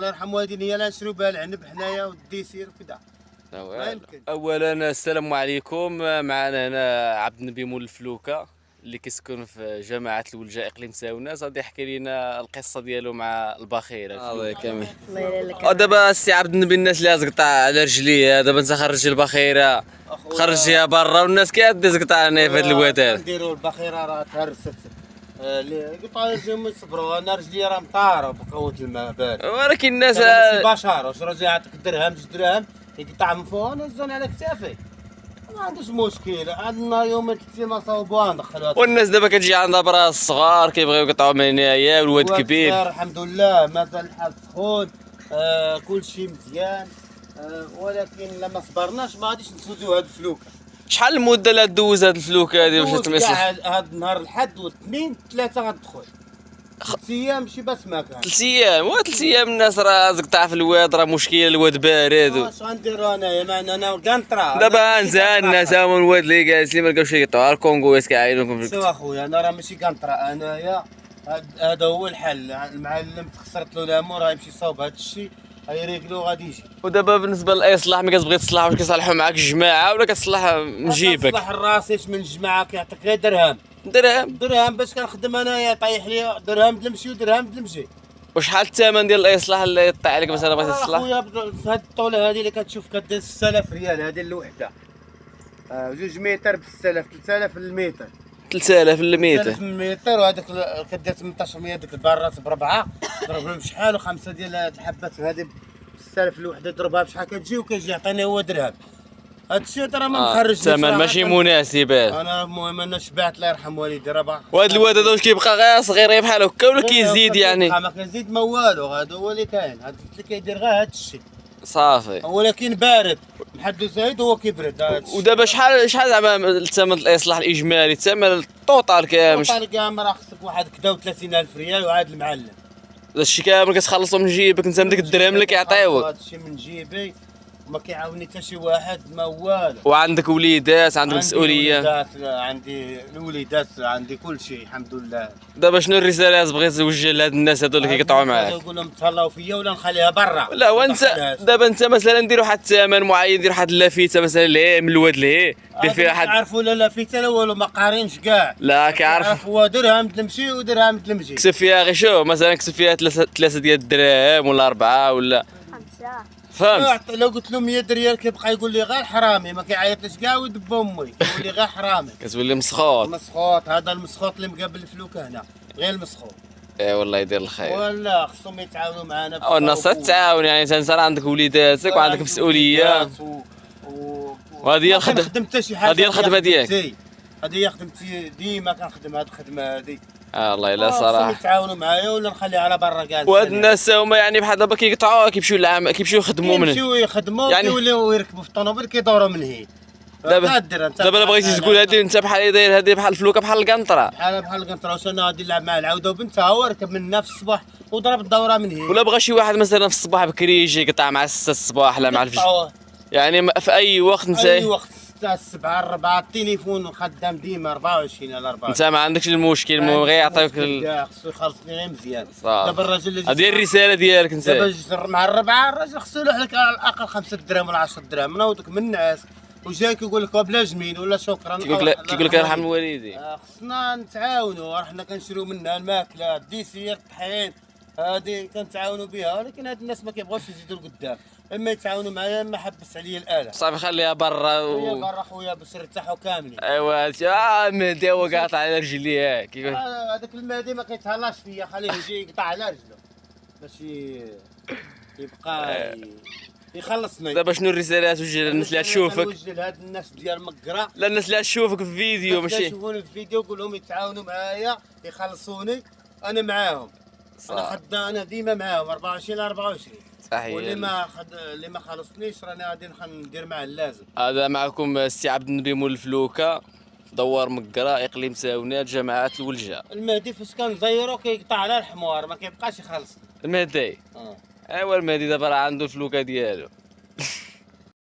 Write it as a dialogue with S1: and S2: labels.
S1: الله يرحم والدينا هي لا نشريو بها العنب حنايا والديسير وكذا. ما يمكن.
S2: اولا السلام عليكم. معنا هنا عبد النبي مول الفلوكه اللي كيسكن في جماعه الولجه اقليم ساوناس. غادي يحكي لنا القصه ديالو مع البخيره. الله يكمل. دابا السي عبد النبي، الناس اللي تقطع على رجليها دابا انت خرجتي البخيره خرجتيها برا والناس كيعدي تقطع هنا في هذا الوتاد.
S1: نديروا البخيره راه تهرست اللي قطعوا رجليهم يصبروا. انا رجلي راه مطاره بقوه الماء بارد،
S2: ولكن الناس
S1: بشر واش راجل يعطيك درهم 2 دراهم يقطع من فوق نزل على كتافي. ما عندوش مشكل. عندنا يوم 3 ما صوبوها ندخلوها.
S2: والناس دابا كتجي عندها براس الصغار كيبغيو يقطعوا من هنايا والواد كبير.
S1: الحمد لله مازال الحال سخون. كل شيء مزيان. ولكن لما صبرناش ما غاديش نسودوا هاد الفلوكه.
S2: شحال المده اللي دوز هاد الفلوكه هادي باش تمسح؟
S1: هاد النهار الحد والاثنين 3 غتدخل 3 ايام ماشي بس ما كان
S2: 3 ايام. 3 ايام الناس راه تقطع في الواد راه مشكل. الواد بارد.
S1: واش غنديروا انايا؟ ما انا قنطره
S2: دابا نزال الناس هما الواد اللي جالسين ما لقاوش يقطعوا الكونغو. واش كيعاينوكم؟
S1: شوف اخويا انا راه ماشي قنطره انايا. هذا هو الحل. المعلم تخسرت له الامور غيمشي يصاوب هذا الشيء غيريقلو غادي يجي.
S2: ودابا بالنسبه لاصلاح ملي كتبغي تصلح واش كيصلحوا معاك الجماعه ولا كتصلح من جيبك؟
S1: كتصلح راسك من الجماعه كيعطيك غير درهم. درهم باش كنخدم انايا طايح لي درهم تلمشي ودرهم تلمشي.
S2: وشحال الثمن ديال الاصلاح اللي يطلع عليك مثلا بغيتي تصلح؟
S1: اخويا في هاد الطوله هذه اللي كتشوف كدير 6000 ريال هذه الوحده. 2 متر ب 6000 3000 المتر.
S2: 3000 المتر.
S1: 3000 المتر. وهذاك كدير 1800 ديك البارات بربعه ضربهم بشحال وخمسه ديال هاد الحبات هذه ب 6000 الوحده ضربها بشحال كتجي وكيجي يعطيني هو درهم. هاد الشيء ترى ما مخرجش
S2: الثمن ماشي مناسب.
S1: انا المهم انا شبعت الله يرحم والدي راه.
S2: وهاد الواد هذا واش كيبقى غير صغير بحال هكا ولا كيزيد يعني؟
S1: ما كنزيد ما والو. هذا هو اللي كاين. هذا اللي كيدير غير هاد الشيء
S2: صافي.
S1: ولكن بارد محد زايد هو كيبرد.
S2: ودابا شحال زعما الثمن الاصلاح الاجمالي الثمن الطوطال كامل؟
S1: الطوطال كامل راه خصك واحد كدا و30000 ريال وعاد المعلم.
S2: هادشي كامل كتخلصو من جيبك انت من ديك الدرهم اللي كيعطيوك؟
S1: هادشي من جيبي ما كيعاوني حتى شي واحد ما والو.
S2: وعندك وليدات عندك مسؤوليه؟
S1: عندي الوليدات عندي كل شيء الحمد لله.
S2: دابا شنو الرساله اللي بغيت توجه لهاد الناس هادو اللي كيقطعوا معاك؟
S1: نقول لهم تهلاو فيا ولا نخليها برا.
S2: لا وانت دابا انت مثلا ندير واحد الثمن معين، ندير واحد اللافته مثلا لهي من الواد لهي دير فيها واحد.
S1: عارفوا لا لافته لا والو ما قارينش كاع.
S2: لا كيعرف
S1: هو درهم تمشي ودرهم تمشي.
S2: كسب فيها غير شوف مثلا كسب فيها 3 ديال الدراهم ولا 4 ولا
S3: 5.
S2: فهمت؟
S1: لو قلت له 100 ريال كيبقى يقول لي غير حرامي. ما كيعيطليش كاع ودب امي كيقول لي غير حرامي.
S2: كتولي مسخوط.
S1: مسخوط. هذا المسخوط اللي مقابل الفلوكه هنا غير المسخوط.
S2: اي والله يدير الخير.
S1: ولا خصهم يتعاونوا معنا.
S2: او الناس تتعاون يعني انت عندك وليداتك وعندك مسؤوليات. وهذه هي الخدمه.
S1: خدمت حتى شي حاجه.
S2: هذه هي الخدمه ديالك.
S1: هذه هي خدمتي ديما كنخدم هذه الخدمه هذه.
S2: الله الا صراحه.
S1: يتعاونوا معايا ولا نخليها على برا كاع.
S2: وهاد الناس هما يعني بحال دابا كيقطعوا كيمشيو للعام كيمشيو يخدموا من
S1: كيمشيو يخدموا
S2: يعني
S1: كيوليو يركبوا في الطوموبيل كيدوروا من هي.
S2: دابا الا بغيتي تقول هادي انت بحال داير هادي بحال الفلوكه بحال القنطره.
S1: بحال القنطره. واش انا غادي نلعب مع العوده وبنتها هو ركب منها في الصباح وضرب الدوره من هي.
S2: ولا بغى شي واحد مثلا في الصباح بكري يجي يقطع مع 6 الصباح لا مع الفجر يعني في اي وقت انت.
S1: اي وقت 6 7 4 التليفون خدام ديما 24 على 24.
S2: انت ما عندكش المشكل. المهم غير يعطيوك
S1: خصو يخلصني غير مزيان.
S2: دابا
S1: الراجل اللي
S2: هذه الرساله ديالك انت.
S1: دابا مع الربعه الراجل خصو يلوح لك على الاقل 5 دراهم ولا 10 دراهم. ناوضك من الناس وجاي كيقول لك بلا جميل ولا شكرا.
S2: كيقول لك يرحم والدي.
S1: خصنا نتعاونوا. حنا كنشريو منها الماكله الديسير الطحين هذه كنتعاونوا بها. ولكن هاد الناس ما كيبغوش يزيدوا لقدام. اما يتعاونوا معايا اما حبس عليا الاله.
S2: صافي خليها برا
S1: هي برا خويا باش نرتاحوا كاملين.
S2: ايوا مهدي هو قاطع على رجليه كيقول.
S1: هذاك المهدي ما كيتهلاش فيا. خليه يجي يقطع على رجله باش يبقى يخلصني.
S2: دابا شنو الرساله توجه للناس اللي تشوفك؟
S1: نوجه لهاد الناس ديال مقرا.
S2: لا الناس اللي تشوفك في الفيديو ماشي
S1: يشوفوني في الفيديو قول لهم يتعاونوا معايا يخلصوني. انا معاهم. انا خدام انا ديما معاهم 24 على 24.
S2: صحيح.
S1: اللي ما خلصنيش راني غادي ندير معاه اللازم.
S2: هذا معكم السي عبد النبي مول الفلوكه دوار مقرا اقليم ساونات جماعه الولجه.
S1: المهدي فاش كنزيرو كيقطع على الحمار ما كيبقاش يخلصني.
S2: المهدي. ايوا المهدي دابا راه عنده الفلوكه ديالو.